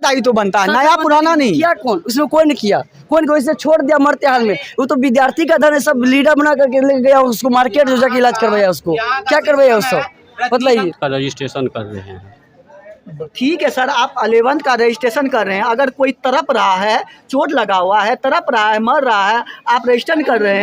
दायित्व बनता है, नया पुराना नहीं। किया कौन? उसमें कोई नहीं किया, कोई कोई से छोड़ दिया मरते हाल में। वो तो विद्यार्थी का धन है, सब लीडर बना करके ले गया, उसको मार्केट में जाके इलाज करवाया, उसको क्या करवाया उसको बताइए। रजिस्ट्रेशन कर रहे हैं। ठीक है सर, आप 11th का रजिस्ट्रेशन कर रहे हैं, अगर कोई तड़प रहा है, चोट लगा हुआ है, तड़प रहा है, मर रहा है, आप रजिस्ट्रेशन कर रहे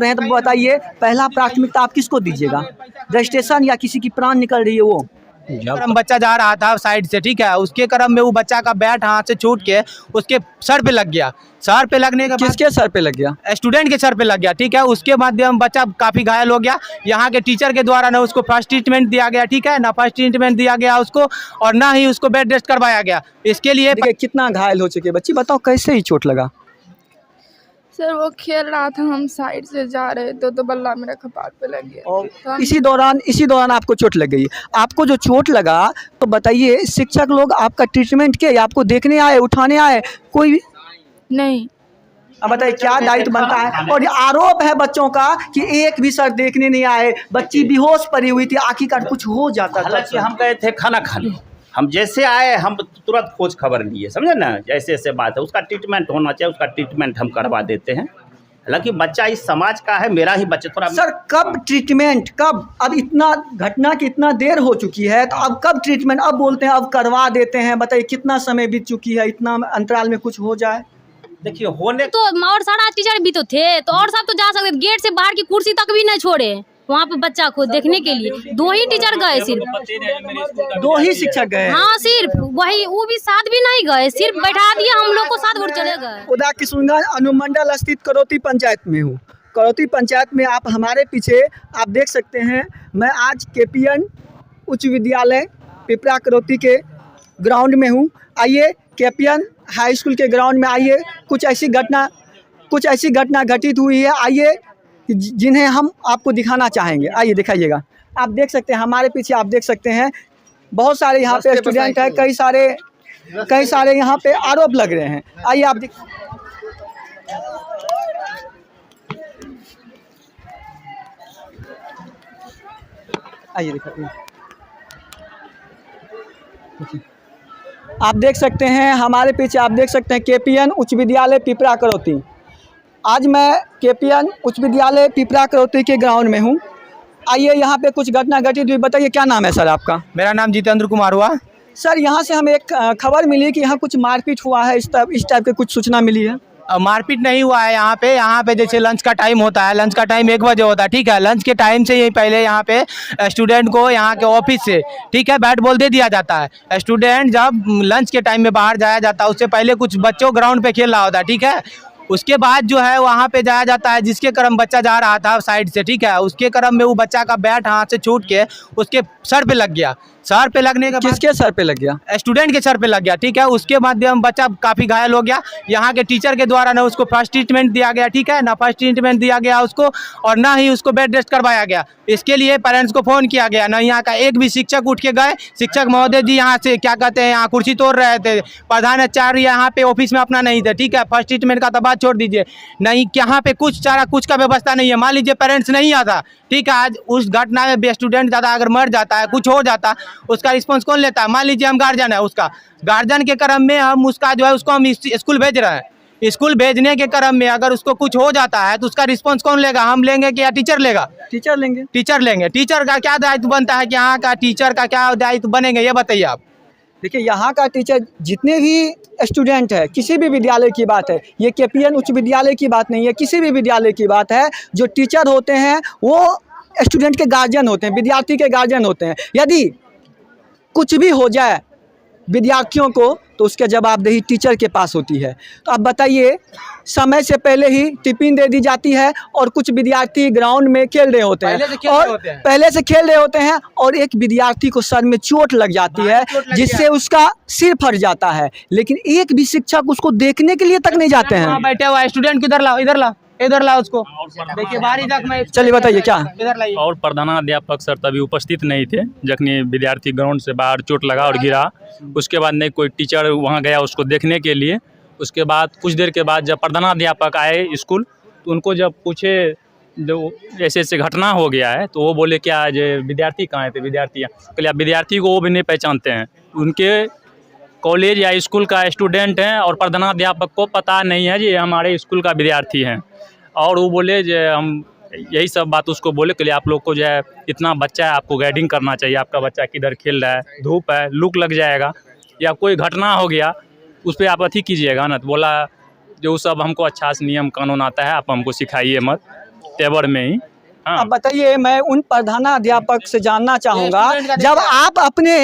हैं, तो बताइए पहला प्राथमिकता आप किसको दीजिएगा? रजिस्ट्रेशन या किसी की प्राण निकल रही है वो? क्रम बच्चा जा रहा था साइड से, ठीक है, उसके क्रम में वो बच्चा का बैट हाथ से छूट के उसके सर पे लग गया। सर पे लगने के बाद किसके सर पे लग गया? स्टूडेंट के सर पे लग गया, ठीक है। उसके माध्यम बच्चा काफ़ी घायल हो गया। यहाँ के टीचर के द्वारा ना उसको फर्स्ट ट्रीटमेंट दिया गया, ठीक है ना, फर्स्ट ट्रीटमेंट दिया गया उसको, और ना ही उसको बेड रेस्ट करवाया गया। इसके लिए कितना घायल हो चुके बच्ची, बताओ कैसे ही चोट लगा? सर वो खेल रहा था, हम साइड से जा रहे थे तो बल्ला मेरा कपार पे लग गया। और तो इसी दौरान आपको चोट लग गई। आपको जो चोट लगा तो बताइए, शिक्षक लोग आपका ट्रीटमेंट किए, आपको देखने आए, उठाने आए, कोई? नहीं। अब बताइए क्या दायित्व बनता है? और ये आरोप है बच्चों का कि एक भी सर देखने नहीं आए, बच्ची बेहोश पड़ी हुई थी, आखिरकार कुछ हो जाता था। हालांकि हम गए थे खाना खाने, हम जैसे आए हम तुरंत खोज खबर लिए, समझे ना, जैसे ऐसे बात है, उसका ट्रीटमेंट होना चाहिए, उसका ट्रीटमेंट हम करवा देते हैं। हालांकि बच्चा इस समाज का है, मेरा ही बच्चा थोड़ा। सर कब ट्रीटमेंट, कब? अब इतना घटना की इतना देर हो चुकी है तो अब कब ट्रीटमेंट? अब बोलते हैं अब करवा देते हैं, बताइए कितना समय बीत चुकी है, इतना अंतराल में कुछ हो जाए। देखिए होने तो और सारा टीचर भी तो थे, तो और सब तो जा सकते, गेट से बाहर की कुर्सी तक भी नहीं छोड़े वहाँ पे बच्चा को देखने के लिए। 2 ही टीचर गए, सिर्फ 2 ही शिक्षक गए? हाँ सिर्फ वही, वो भी साथ भी नहीं गए, सिर्फ बैठा दिया हम लोग को साथ और चले गए। उदा किशुनगंज अनुमंडल स्थित करौती पंचायत में हूँ। करौती पंचायत में आप हमारे पीछे आप देख सकते हैं, मैं आज KPN उच्च विद्यालय पिपरा करौती के ग्राउंड में हूँ। आइए KPN हाई स्कूल के ग्राउंड में आइए, कुछ ऐसी घटना घटित हुई है, आइए जिन्हें हम आपको दिखाना चाहेंगे। आइए दिखाइएगा। आप देख सकते हैं हमारे पीछे, आप देख सकते हैं बहुत सारे यहाँ पे स्टूडेंट हैं, कई सारे यहाँ पे आरोप लग रहे हैं। आइए आप आइए दिखाइए। आप देख सकते हैं हमारे पीछे, आप देख सकते हैं KPN उच्च विद्यालय पिपरा करौती। आज मैं KPN उच्च विद्यालय पिपरा करौती के ग्राउंड में हूँ। आइए यहाँ पे कुछ घटना घटित हुई, बताइए क्या नाम है सर आपका? मेरा नाम जितेंद्र कुमार हुआ। सर यहाँ से हमें एक खबर मिली कि यहाँ कुछ मारपीट हुआ है, इस टाइप की कुछ सूचना मिली है। मारपीट नहीं हुआ है यहाँ पे जैसे लंच का टाइम होता है, लंच का टाइम 1 बजे होता है, ठीक है। लंच के टाइम से ही पहले यहाँ पे स्टूडेंट को यहाँ के ऑफिस से, ठीक है, बैट बॉल दे दिया जाता है। स्टूडेंट जब लंच के टाइम में बाहर जाया जाता है, उससे पहले कुछ बच्चों ग्राउंड पे खेल रहा होता है, ठीक है। उसके बाद जो है वहाँ पे जाया जाता है, जिसके क्रम बच्चा जा रहा था साइड से, ठीक है, उसके क्रम में वो बच्चा का बैट हाथ से छूट के उसके सर पे लग गया। सर पे लगने के बाद किसके सर पे लग गया? स्टूडेंट के सर पे लग गया, ठीक है। उसके माध्यम बच्चा काफ़ी घायल हो गया। यहाँ के टीचर के द्वारा ना उसको फर्स्ट ट्रीटमेंट दिया गया, ठीक है ना, फर्स्ट ट्रीटमेंट दिया गया उसको, और ना ही उसको बेड रेस्ट करवाया गया। इसके लिए पेरेंट्स को फ़ोन किया गया, ना यहाँ का एक भी शिक्षक उठ के गए। शिक्षक महोदय जी यहाँ से क्या कहते हैं, यहाँ कुर्सी तोड़ रहे थे, प्रधानाचार्य यहाँ पे ऑफिस में अपना नहीं थे, ठीक है। फर्स्ट ट्रीटमेंट का तो बात छोड़ दीजिए, नहीं यहाँ पे कुछ का व्यवस्था नहीं है। मान लीजिए पेरेंट्स नहीं आता, ठीक है, आज उस घटना में स्टूडेंट ज़्यादा अगर मर जाता है, कुछ हो जाता, उसका रिस्पॉन्स कौन लेता है? मान लीजिए हम गार्जियन है, उसका गार्जियन के क्रम में हम उसका जो है उसको हम स्कूल भेज रहे हैं। स्कूल भेजने के क्रम में अगर उसको कुछ हो जाता है तो उसका रिस्पॉन्स कौन लेगा? हम लेंगे कि या टीचर लेगा? टीचर लेंगे। टीचर का क्या दायित्व बनता है कि यहाँ का टीचर का क्या दायित्व बनेंगे, ये बताइए आप। देखिए यहाँ का टीचर, जितने भी स्टूडेंट है, किसी भी विद्यालय की बात है, ये KPN उच्च विद्यालय की बात नहीं है, किसी भी विद्यालय की बात है, जो टीचर होते हैं वो स्टूडेंट के गार्जियन होते हैं, विद्यार्थी के गार्जियन होते हैं। यदि कुछ भी हो जाए विद्यार्थियों को तो उसके जवाबदेही टीचर के पास होती है। तो अब बताइए, समय से पहले ही टिफिन दे दी जाती है और कुछ विद्यार्थी ग्राउंड में खेल रहे होते हैं, पहले से खेल रहे होते हैं और एक विद्यार्थी को सर में चोट लग जाती है, जिससे उसका सिर फट जाता है, लेकिन एक भी शिक्षक उसको देखने के लिए तक नहीं जाते हैं। बैठे हुआ स्टूडेंट को इधर ला उसको, देखिए बाहरी तक में। चलिए बताइए क्या? और प्रधानाध्यापक सर तभी उपस्थित नहीं थे जखनी विद्यार्थी ग्राउंड से बाहर चोट लगा और गिरा। उसके बाद नहीं कोई टीचर वहां गया उसको देखने के लिए। उसके बाद कुछ देर के बाद जब प्रधानाध्यापक आए स्कूल, तो उनको जब पूछे जो ऐसे घटना हो गया है, तो वो बोले क्या जो विद्यार्थी कहाँ थे? विद्यार्थियाँ, आप विद्यार्थी को वो भी नहीं पहचानते हैं, उनके कॉलेज या स्कूल का स्टूडेंट हैं और प्रधानाध्यापक को पता नहीं है जी ये हमारे स्कूल का विद्यार्थी हैं। और वो बोले जो हम यही सब बात उसको बोले के लिए आप लोग को जो है इतना बच्चा है आपको गाइडिंग करना चाहिए, आपका बच्चा किधर खेल रहा है, धूप है, लूक लग जाएगा या कोई घटना हो गया उस पर आप अथी कीजिएगा ना। तो बोला जो सब हमको अच्छा से नियम कानून आता है आप हमको सिखाइए मत तेवर में ही। हाँ। अब बताइए, मैं उन प्रधानाध्यापक से जानना चाहूँगा, जब आप अपने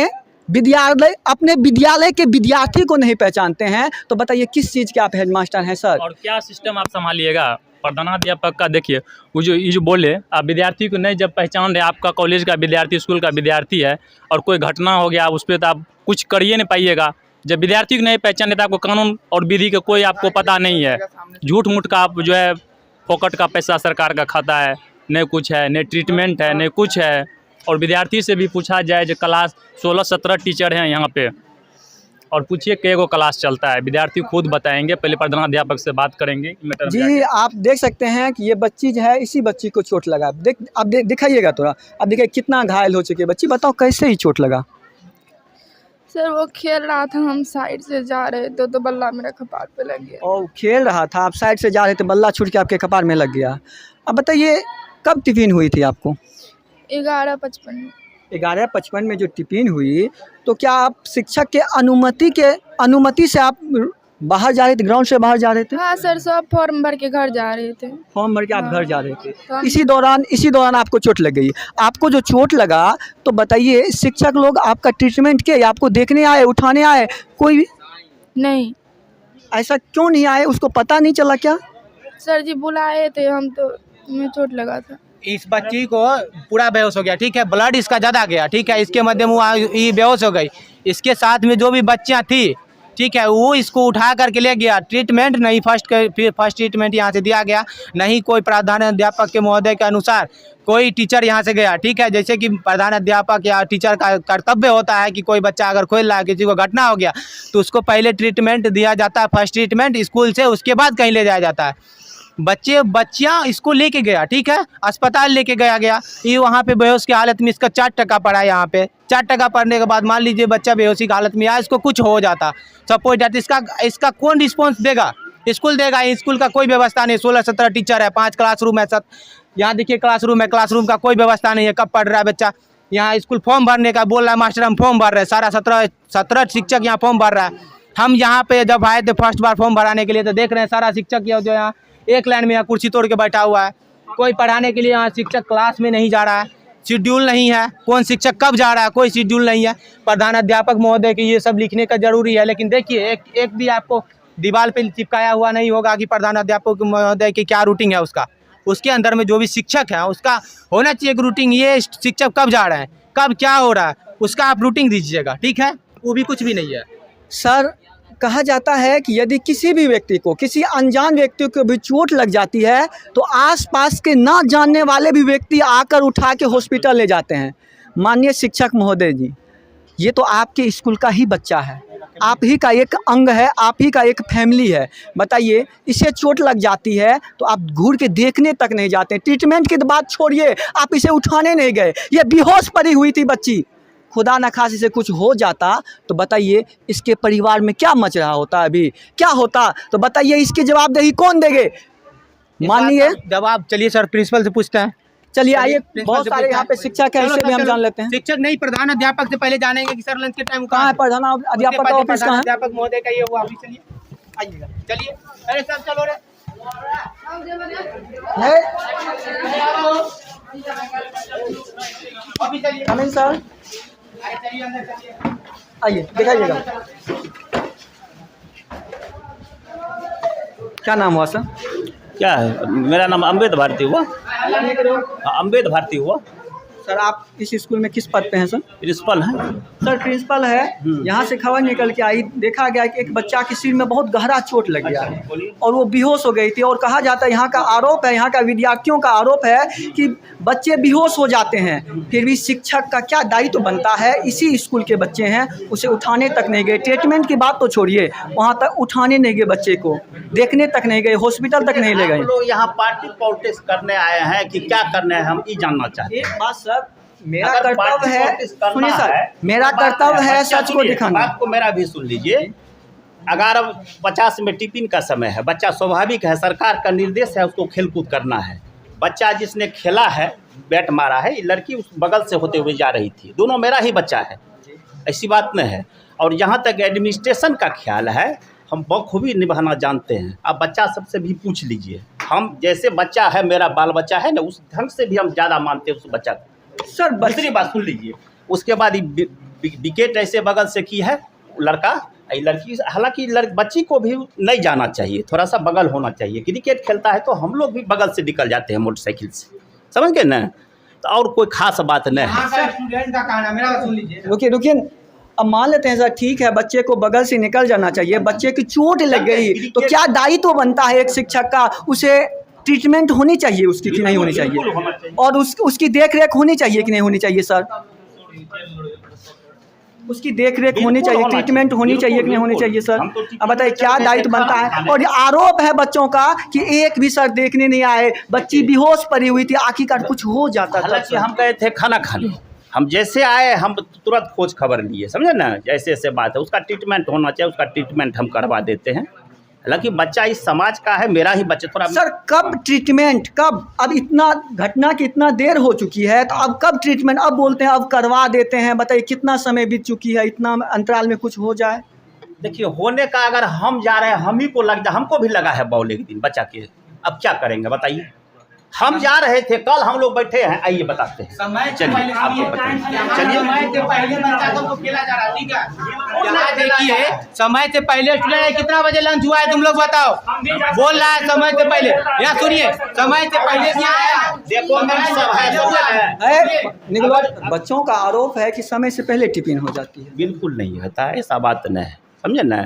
विद्यालय के विद्यार्थी को नहीं पहचानते हैं तो बताइए किस चीज़ के आप हेडमास्टर हैं सर? और क्या सिस्टम आप संभालिएगा प्रधानाध्यापक का? देखिए वो जो बोले आप विद्यार्थी को नहीं जब पहचान रहे, आपका कॉलेज का विद्यार्थी स्कूल का विद्यार्थी है और कोई घटना हो गया उस पर तो आप कुछ करिए नहीं पाइएगा। जब विद्यार्थी को नहीं पहचाने तो आपको कानून और विधि का कोई आपको पता नहीं है। झूठ मूठ का आप जो है फोकट का पैसा सरकार का खाता है, नहीं कुछ है, नहीं ट्रीटमेंट है, नहीं कुछ है। और विद्यार्थी से भी पूछा जाए जो क्लास 16-17 टीचर हैं यहाँ पे और पूछिए कै गो क्लास चलता है, विद्यार्थी खुद बताएंगे। पहले प्रधानाध्यापक से बात करेंगे जी। आप देख सकते हैं कि ये बच्ची जो है, इसी बच्ची को चोट लगा। अब दिखाइएगा थोड़ा, अब देखिए कितना घायल हो चुकी है बच्ची। बताओ कैसे ही चोट लगा? सर वो खेल रहा था, हम साइड से जा रहे थे तो बल्ला मेरे कपार पे लग गया। और खेल रहा था, आप साइड से जा रहे थे, बल्ला छूट के आपके कपार में लग गया। अब बताइए कब टिफिन हुई थी आपको? 11:55 में। 11:55 में जो टिफिन हुई तो क्या आप शिक्षक के अनुमति से आप बाहर जा रहे थे, ग्राउंड से बाहर जा रहे थे? हाँ सर, सब फॉर्म भर के घर जा रहे थे। फॉर्म भर के आप घर जा रहे थे। हाँ। इसी दौरान आपको चोट लग गई। आपको जो चोट लगा तो बताइए शिक्षक लोग आपका ट्रीटमेंट किए, आपको देखने आए, उठाने आए? कोई नहीं। ऐसा क्यों नहीं आए? उसको पता नहीं चला क्या? सर जी बुलाए थे हम तो मैं चोट लगा था। इस बच्ची को पूरा बेहोश हो गया, ठीक है, ब्लड इसका ज़्यादा गया, ठीक है, इसके मध्य में ये बेहोश हो गई। इसके साथ में जो भी बच्चियाँ थी, ठीक है, वो इसको उठा करके ले गया। ट्रीटमेंट नहीं, फर्स्ट ट्रीटमेंट यहाँ से दिया गया नहीं। कोई प्रधानाध्यापक के महोदय के अनुसार कोई टीचर यहाँ से गया, ठीक है। जैसे कि प्रधानाध्यापक या टीचर का कर्तव्य होता है कि कोई बच्चा अगर खोल रहा है, किसी को घटना हो गया तो उसको पहले ट्रीटमेंट दिया जाता है, फर्स्ट ट्रीटमेंट स्कूल से, उसके बाद कहीं ले जाया जाता है। बच्चियाँ स्कूल लेके गया, ठीक है, अस्पताल लेके गया। ये वहाँ पे बेहोश की हालत में इसका 4 टका पड़ा। यहाँ पे 4 टका पड़ने के बाद मान लीजिए बच्चा बेहोशी की हालत में आया, इसको कुछ हो जाता, सपोज जाता, इसका कौन रिस्पॉन्स देगा? स्कूल देगा। स्कूल का कोई व्यवस्था नहीं। 16-17 टीचर है, 5 क्लासरूम है, यहाँ देखिए क्लासरूम है, क्लासरूम का कोई व्यवस्था नहीं है। कब पढ़ रहा है बच्चा? यहाँ स्कूल फॉर्म भरने का बोल रहा है, मास्टर हम फॉर्म भर रहे हैं, सारा 17 शिक्षक यहाँ फॉर्म भर रहा है। हम यहाँ पे जब आए थे फर्स्ट बार फॉर्म भराने के लिए तो देख रहे हैं सारा शिक्षक जो यहाँ एक लाइन में यहाँ कुर्सी तोड़ के बैठा हुआ है। कोई पढ़ाने के लिए यहाँ शिक्षक क्लास में नहीं जा रहा है, शेड्यूल नहीं है, कौन शिक्षक कब जा रहा है कोई शेड्यूल नहीं है। प्रधानाध्यापक महोदय की ये सब लिखने का जरूरी है, लेकिन देखिए एक भी आपको दीवार पे चिपकाया हुआ नहीं होगा कि प्रधानाध्यापक महोदय की क्या रूटीन है उसका। उसके अंदर में जो भी शिक्षक है उसका होना चाहिए एक रूटीन, ये शिक्षक कब जा रहे हैं, कब क्या हो रहा है, उसका आप रूटीन दीजिएगा, ठीक है। वो भी कुछ भी नहीं है। सर, कहा जाता है कि यदि किसी भी व्यक्ति को, किसी अनजान व्यक्ति को भी चोट लग जाती है तो आसपास के ना जानने वाले भी व्यक्ति आकर उठा के हॉस्पिटल ले जाते हैं। माननीय शिक्षक महोदय जी, ये तो आपके स्कूल का ही बच्चा है, आप ही का एक अंग है, आप ही का एक फैमिली है। बताइए इसे चोट लग जाती है तो आप घूर के देखने तक नहीं जाते, ट्रीटमेंट की बात छोड़िए, आप इसे उठाने नहीं गए। ये बेहोश पड़ी हुई थी बच्ची, खुदा न खास इसे कुछ हो जाता तो बताइए इसके परिवार में क्या मच रहा होता, अभी क्या होता? तो बताइए इसकी जवाबदेही कौन देंगे? मानिए जवाब, चलिए सर प्रिंसिपल से पूछते हैं। चलिए आइए, बहुत सारे यहाँ पे शिक्षक है, इससे भी हम जान लेते हैं। शिक्षक नहीं, प्रधानाध्यापक से पहले जानेंगे कि सर लंच के टाइम कहाँ है प्रधानाध्यापक का ऑफिस? कहाँ है अध्यापक महोदय का ये हुआ अभी? चलिए आइएगा, चलिए। अरे सर चलो रे, अभी चलिए। कमिंग सर, चलिए अंदर चलिए, आइए दिखाइएगा। क्या नाम हुआ सर? क्या है? मेरा नाम अम्बेद भारती हुआ। अम्बेद भारती हुआ। सर आप इस स्कूल में किस पद पे हैं सर? प्रिंसिपल है सर। प्रिंसिपल है। यहाँ से खबर निकल के आई, देखा गया कि एक बच्चा के सिर में बहुत गहरा चोट लग गया और वो बेहोश हो गई थी। और कहा जाता है, यहाँ का आरोप है, यहाँ का विद्यार्थियों का आरोप है कि बच्चे बेहोश हो जाते हैं, फिर भी शिक्षक का क्या दायित्व बनता है? इसी स्कूल के बच्चे हैं, उसे उठाने तक नहीं गए। ट्रीटमेंट की बात तो छोड़िए, वहाँ तक उठाने नहीं गए, बच्चे को देखने तक नहीं गए, हॉस्पिटल तक नहीं ले गए। लोग यहाँ पार्टी पॉलिटिक्स करने आए हैं कि क्या करने हैं, हम ये जानना चाहते हैं। एक बात सर, मेरा अगर कर्तव्य पार्टी है, पॉलिटिक्स करना सुनिए सर, है, मेरा तो बात कर्तव्य है बच्चा सच को सुनिए, दिखाना। बात को मेरा भी सुन लीजिए। अगर अब 50 में टिफिन का समय है, बच्चा स्वाभाविक है, सरकार का निर्देश है उसको खेलकूद करना है। बच्चा जिसने खेला है, बैट मारा है, ये लड़की उस बगल से होते हुए जा रही थी, दोनों मेरा ही बच्चा है, ऐसी बात नहीं है। और जहाँ तक एडमिनिस्ट्रेशन का ख्याल है, हम बखूबी निभाना जानते हैं। अब बच्चा सबसे भी पूछ लीजिए, हम जैसे बच्चा है, मेरा बाल बच्चा है ना, उस ढंग से भी हम ज़्यादा मानते हैं उस बच्चा को। सर दूसरी बात सुन लीजिए, उसके बाद विकेट ऐसे बगल से की है लड़का, ये लड़की, हालांकि बच्ची को भी नहीं जाना चाहिए, थोड़ा सा बगल होना चाहिए। क्रिकेट खेलता है तो हम लोग भी बगल से निकल जाते हैं मोटरसाइकिल से, समझ गए ना। तो और कोई खास बात नहीं है। स्टूडेंट का कहना, मेरा बात सुन लीजिए। रुकिए, अब मान लेते हैं सर, ठीक है, बच्चे को बगल से निकल जाना चाहिए, बच्चे की चोट लग गई तो क्या दायित्व बनता है एक शिक्षक का, उसे ट्रीटमेंट होनी चाहिए उसकी कि नहीं होनी चाहिए, और उसकी देख रेख होनी चाहिए कि नहीं होनी चाहिए सर, उसकी देख रेख होनी चाहिए, ट्रीटमेंट होनी चाहिए कि नहीं होनी चाहिए सर। अब बताइए क्या दायित्व बनता है। और आरोप है बच्चों का कि एक भी सर देखने नहीं आए, बच्ची बेहोश पड़ी हुई थी, आखिरकार कुछ हो जाता था। हालांकि हम गए थे खाना खाने, हम जैसे आए हम तुरंत खोज खबर लिए, समझे ना, जैसे ऐसे बात है, उसका ट्रीटमेंट होना चाहिए, उसका ट्रीटमेंट हम करवा देते हैं। हालांकि बच्चा इस समाज का है, मेरा ही बच्चा। थोड़ा सर कब ट्रीटमेंट, कब, अब इतना घटना की इतना देर हो चुकी है तो अब कब ट्रीटमेंट, अब बोलते हैं अब करवा देते हैं, बताइए कितना समय बीत चुकी है, इतना अंतराल में कुछ हो जाए। देखिए, होने का अगर हम जा रहे हैं, हम ही को लग जा, हमको भी लगा है बॉल एक दिन बच्चा के, अब क्या करेंगे बताइए। हम जा रहे थे, कल हम लोग बैठे हैं, आइए बताते हैं। चलिए आपको बताइए, चलिए। समय से पहले बच्चा को खेला जा रहा, ठीक है। यहाँ देखिए, समय से पहले स्टूडेंट, कितना बजे लंच हुआ है तुम लोग बताओ, बोल रहा है समय से पहले। यहाँ सुनिए, समय से पहले से आया, देखो सब है। निकलो, बच्चों का आरोप है कि समय से पहले टिफिन हो जाती है। बिल्कुल नहीं होता है, ऐसा बात नहीं है, समझे ना,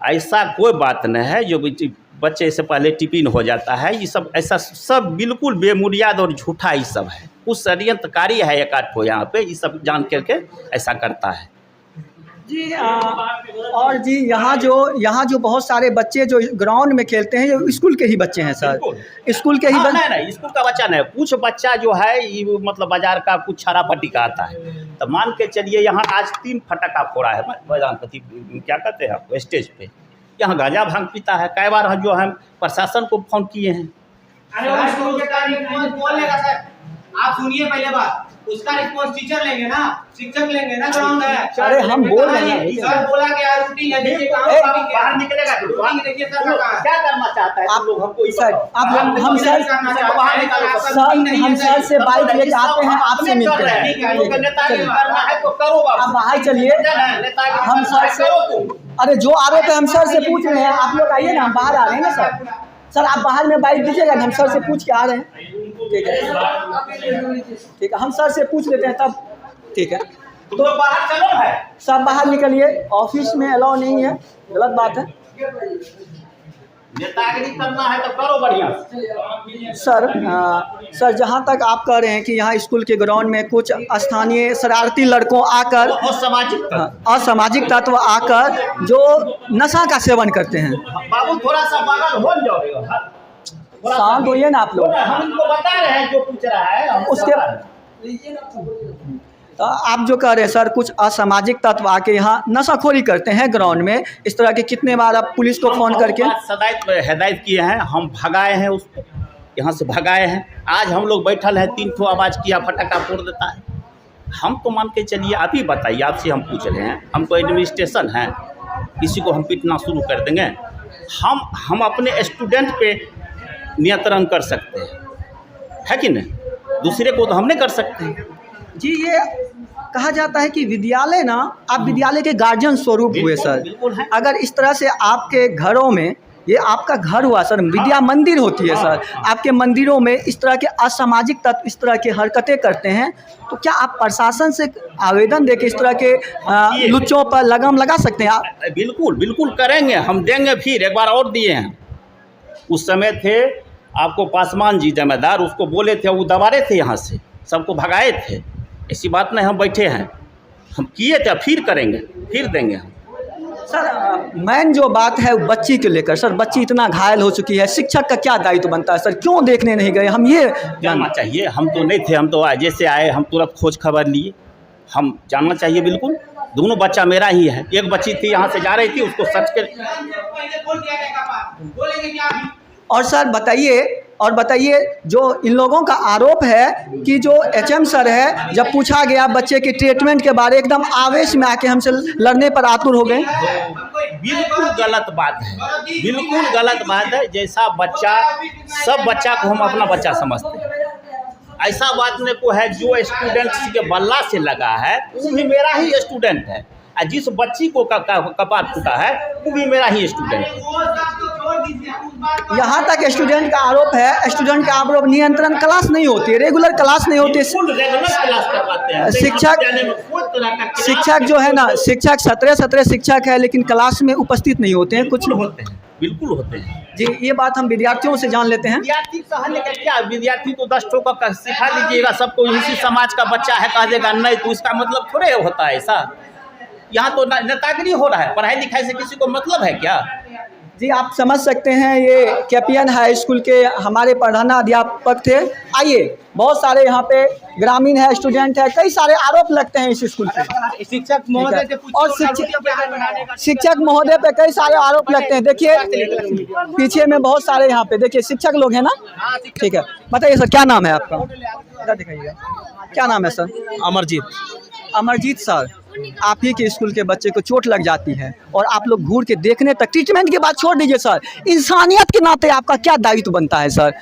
ऐसा कोई बात नहीं है जो बच्चे से पहले टिफिन हो जाता है। ये सब ऐसा सब बिल्कुल बेबुनियाद और झूठा ही सब है। कुछ षड्यंत्रकारी है एक आध को यहाँ पे, ये सब जान करके ऐसा करता है जी। और जी यहाँ जो बहुत सारे बच्चे जो ग्राउंड में खेलते हैं, ये स्कूल के ही बच्चे हैं सर, स्कूल के ही नहीं, स्कूल का बच्चा नहीं, कुछ बच्चा जो है ये मतलब बाजार का कुछ छारा पट्टी का आता है। तो मान के चलिए, यहाँ आज 3 फटका फोड़ा है मैदानपति, क्या कहते हैं आपको, स्टेज पे। यहाँ गांजा भांग पीता है। कई बार जो हम प्रशासन को फोन किए हैं। अरे वो स्कूल के रिस्पॉन्स कौन लेगा सर? आप सुनिए पहले बात, उसका रिस्पॉन्स टीचर लेंगे ना, शिक्षक लेंगे ना, ग्राउंड है। अरे हम बोल रहे हैं सर, बोला क्या रूटीन है, देखिए बाहर निकलेगा तो देखिए सर क्या करना चाहता है आप लोग, हमको सर, आप हम सर से बाइक लेके आते हैं, आपसे मिलते हैं। नेतागिरी करना है तो करो, आप बाहर चलिए, हम सर से, अरे जो आरोप है हम सर से पूछ रहे हैं, आप लोग आइए ना, हम बाहर आ रहे हैं ना सर। सर आप बाहर में बाइक दीजिएगा, हम सर से पूछ के आ रहे हैं। ठीक है, ठीक है, हम सर से पूछ लेते हैं तब। ठीक है, तो बाहर चलो है, सब बाहर निकलिए, ऑफिस में अलाउ नहीं है, गलत बात है। नेतागिरी करना है तो करो बढ़िया। सर जहाँ तक आप कह रहे हैं कि यहाँ स्कूल के ग्राउंड में कुछ स्थानीय शरारती लड़कों आकर, असामाजिक तत्व आकर जो नशा का सेवन करते हैं। बाबू थोड़ा सा बगल हो जाओ, शांत होइए ना आप लोग। हम इनको बता रहे हैं जो पूछ रहा है, उसके तो आप जो कह रहे हैं सर, कुछ असामाजिक तत्व आके यहाँ नशाखोरी करते हैं ग्राउंड में, इस तरह के कितने बार आप पुलिस को फ़ोन करके हिदायत किए हैं, हम भगाए हैं उसको, यहाँ से भगाए हैं। आज हम लोग बैठल हैं, 3 ठो आवाज़ किया, फटाका फोड़ देता है। हम तो मान के चलिए, आप ही बताइए, आपसे हम पूछ रहे हैं, हम तो एडमिनिस्ट्रेशन है, किसी को हम पीटना शुरू कर देंगे? हम अपने स्टूडेंट पे नियंत्रण कर सकते हैं, है कि नहीं? दूसरे को तो हम नहीं कर सकते जी। ये कहा जाता है कि विद्यालय ना, आप विद्यालय के गार्जियन स्वरूप हुए सर। अगर इस तरह से आपके घरों में, ये आपका घर हुआ सर, विद्या मंदिर होती है सर, आपके मंदिरों में इस तरह के असामाजिक तत्व इस तरह की हरकतें करते हैं, तो क्या आप प्रशासन से आवेदन दे के इस तरह के लुच्चों पर लगाम लगा सकते हैं आप? बिल्कुल बिल्कुल करेंगे, हम देंगे। फिर एक बार और दिए हैं, उस समय थे आपको पासवान जी जिम्मेदार, उसको बोले थे, वो दबा रहे थे, यहाँ से सबको भगाए थे। ऐसी बात नहीं, हम बैठे हैं, हम किए थे, फिर करेंगे, फिर देंगे हम। सर मेन जो बात है बच्ची को लेकर, सर बच्ची इतना घायल हो चुकी है, शिक्षक का क्या दायित्व बनता है सर? क्यों देखने नहीं गए? हम ये जानना चाहिए। हम तो नहीं थे, हम तो जैसे आए हम तुरंत खोज खबर लिए। हम जानना चाहिए बिल्कुल। दोनों बच्चा मेरा ही है। एक बच्ची थी यहाँ से जा रही थी, उसको सर्च कर। और बताइए जो इन लोगों का आरोप है कि जो एचएम सर है, जब पूछा गया बच्चे के ट्रीटमेंट के बारे, एकदम आवेश में आके हमसे लड़ने पर आतुर हो गए। बिल्कुल गलत बात है, बिल्कुल गलत बात है। जैसा बच्चा, सब बच्चा को हम अपना बच्चा समझते हैं, ऐसा बात नहीं को है। जो स्टूडेंट के बल्ला से लगा है वो भी मेरा ही स्टूडेंट है, और जिस बच्ची को कपाट फूटा है वो भी मेरा ही स्टूडेंट है। यहाँ तक स्टूडेंट का आरोप है, स्टूडेंट का आरोप नियंत्रण क्लास नहीं होती है, रेगुलर क्लास नहीं होती है। रेगुलर क्लास करवाते हैं। शिक्षक जो है ना, शिक्षक 17 शिक्षक है, लेकिन क्लास में उपस्थित नहीं होते हैं। कुछ होते हैं, बिल्कुल होते हैं जी। ये बात हम विद्यार्थियों से जान लेते हैं। विद्यार्थी कहने का क्या, विद्यार्थी को 10 ठोका का सिखा दीजिएगा, सबको इसी समाज का बच्चा है कह देगा नहीं, तो इसका मतलब थोड़े होता है ऐसा। यहाँ तो नेतागिरी हो रहा है, पढ़ाई लिखाई से किसी को मतलब है क्या? जी आप समझ सकते हैं, ये केपीएन हाई स्कूल के हमारे प्रधानाध्यापक थे। आइए, बहुत सारे यहाँ पे ग्रामीण है, स्टूडेंट है, कई सारे आरोप लगते हैं इस स्कूल पे। शिक्षक महोदय से और शिक्षक महोदय पे कई सारे आरोप लगते हैं। देखिए पीछे में बहुत सारे यहाँ पे देखिए शिक्षक लोग हैं ना। ठीक है, बताइए सर क्या नाम है आपका? इधर दिखाइएगा, क्या नाम है सर? अमरजीत सर, आप ही के स्कूल के बच्चे को चोट लग जाती है और आप लोग घूर के देखने तक, ट्रीटमेंट के बाद छोड़ दीजिए सर, इंसानियत के नाते आपका क्या दायित्व बनता है सर?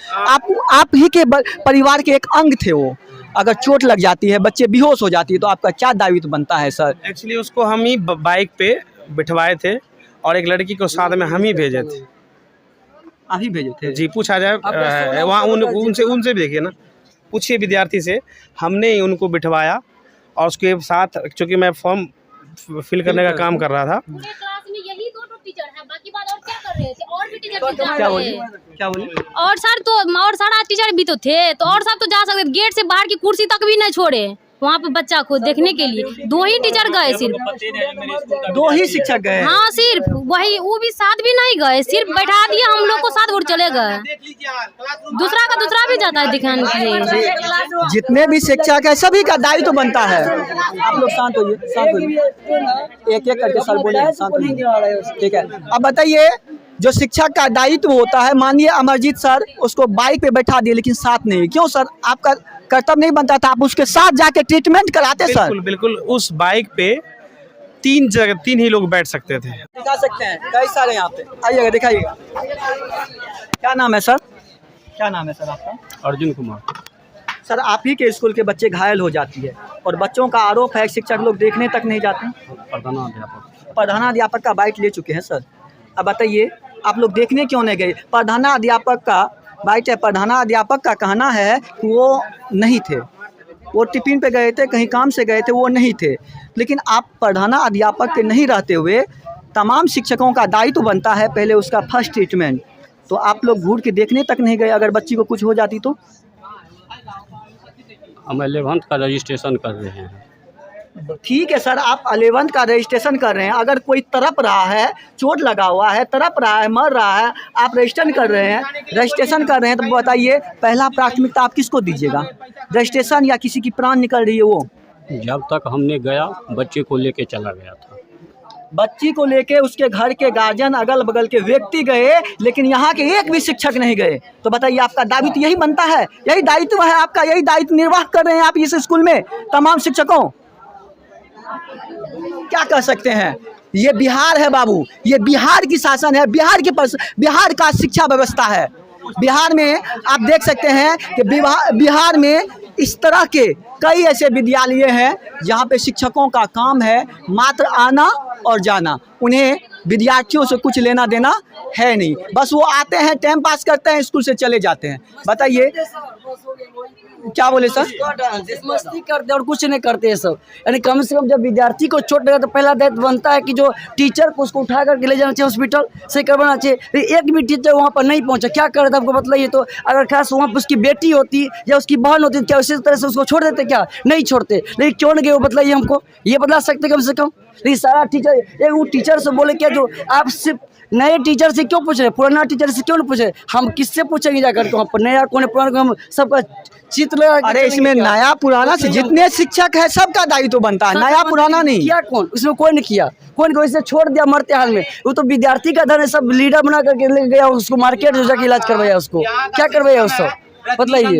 आप ही के परिवार के एक अंग थे वो, अगर चोट लग जाती है, बच्चे बेहोश हो जाती है, तो आपका क्या दायित्व बनता है सर? एक्चुअली उसको हम ही बाइक पे बिठवाए थे और एक लड़की को साथ में हम ही भेजे थे। आप ही भेजे थे जी, पूछा जाए वहाँ उनसे भी देखिए ना, पूछिए विद्यार्थी से, हमने ही उनको बिठवाया और उसके साथ, चूँकि मैं फॉर्म फिल करने का काम कर रहा था। पूरे क्लास में यही दो टीचर हैं, बाकी बात और क्या कर रहे थे? और भी टीचर क्या बोले? और सर टीचर भी तो थे, तो और सब तो जा सकते, गेट से बाहर की कुर्सी तक भी नहीं छोड़े वहाँ पे बच्चा को देखने के लिए। 2 ही टीचर गए, सिर्फ 2 ही शिक्षक गए। हाँ, सिर्फ वही, वो भी साथ भी नहीं गए, सिर्फ बैठा दिया हम लोग को साथ और चले गए। दूसरा भी जाता है दिखाने के लिए। जितने भी शिक्षक है सभी का दायित्व बनता है। आप लोग शांत होइए, शांत होइए, एक एक करके सर बोले, शांत होइए। ठीक है, अब बताइए जो शिक्षक का दायित्व होता है, मानिए अमरजीत सर उसको बाइक पे बैठा दिए लेकिन साथ नहीं, क्यों सर? आपका कर्तव्य नहीं बनता था, आप उसके साथ जाके ट्रीटमेंट कराते सर? बिल्कुल बिल्कुल, उस बाइक पे 3 ही लोग बैठ सकते थे। दिखा सकते हैं, कई सारे यहाँ पे, आइएगा दिखाइएगा। क्या नाम है सर? क्या नाम है सर आपका? अर्जुन कुमार। सर आप ही के स्कूल के बच्चे घायल हो जाती है और बच्चों का आरोप है शिक्षक लोग देखने तक नहीं जाते। प्रधानाध्यापक का बाइट ले चुके हैं सर। अब बताइए आप लोग देखने क्यों नहीं गए? प्रधानाध्यापक का बाइट है, प्रधानाध्यापक का कहना है कि वो नहीं थे, वो टिफिन पे गए थे, कहीं काम से गए थे, वो नहीं थे। लेकिन आप प्रधानाध्यापक के नहीं रहते हुए तमाम शिक्षकों का दायित्व बनता है पहले उसका फर्स्ट ट्रीटमेंट, तो आप लोग घूर के देखने तक नहीं गए। अगर बच्ची को कुछ हो जाती तो? हम 11th का रजिस्ट्रेशन कर रहे हैं। ठीक है सर, आप 11th का रजिस्ट्रेशन कर रहे हैं, अगर कोई तड़प रहा है, चोट लगा हुआ है, तड़प रहा है, मर रहा है, आप रजिस्ट्रेशन कर रहे हैं, तो बताइए पहला प्राथमिकता आप किसको दीजिएगा? रजिस्ट्रेशन या किसी की प्राण निकल रही है वो? जब तक हमने गया, बच्चे को लेके चला गया था। बच्ची को लेके उसके घर के गार्जियन, अगल बगल के व्यक्ति गए, लेकिन यहाँ के एक भी शिक्षक नहीं गए, तो बताइए आपका दायित्व यही बनता है, यही दायित्व है आपका, यही दायित्व निर्वाह कर रहे हैं आप इस स्कूल में तमाम शिक्षकों। क्या कह सकते हैं? ये बिहार है बाबू, ये बिहार की शासन है, बिहार का शिक्षा व्यवस्था है। बिहार में आप देख सकते हैं कि बिहार में इस तरह के कई ऐसे विद्यालय हैं जहाँ पे शिक्षकों का काम है मात्र आना और जाना, उन्हें विद्यार्थियों से कुछ लेना देना है नहीं, बस वो आते हैं, टाइम पास करते हैं, स्कूल से चले जाते हैं। बताइए क्या बोले सर? मस्ती करते और कुछ नहीं करते ये सब। यानी कम से कम जब विद्यार्थी को चोट लगा तो पहला दायित्व बनता है कि जो टीचर को उसको उठा करके ले जाना चाहिए हॉस्पिटल, सही करवाना चाहिए। एक भी टीचर वहाँ पर नहीं पहुँचा, क्या कर रहा था आपको बताइए। तो अगर खास वहाँ पर उसकी बेटी होती या उसकी बहन होती क्या उसी तरह से उसको छोड़ देते? क्या नहीं छोड़ते। लेकिन क्यों नहीं गए वो बताइए हमको, ये बता सकते कम से कम। लेकिन सारा टीचर एक वो टीचर से बोले क्या, जो आप सिर्फ नए टीचर से क्यों पूछ रहे, पुराना टीचर से क्यों नहीं पूछ रहे? हम किससे पूछेंगे जाकर के वहाँ पर, नया कौन है पुराना कौन, हम सबका चित्र लगा के अरे चलेंगे इसमें क्या? नया पुराना से जितने शिक्षक है सबका दायित्व बनता है, नया पुराना नहीं। किया कौन? उसमें कोई नहीं किया, कोई नहीं, वैसे छोड़ दिया मरते हाल में। वो तो विद्यार्थी का धन है, सब लीडर बना करके ले गया उसको, मार्केट जाके इलाज करवाया उसको, क्या करवाया उसको बताइए।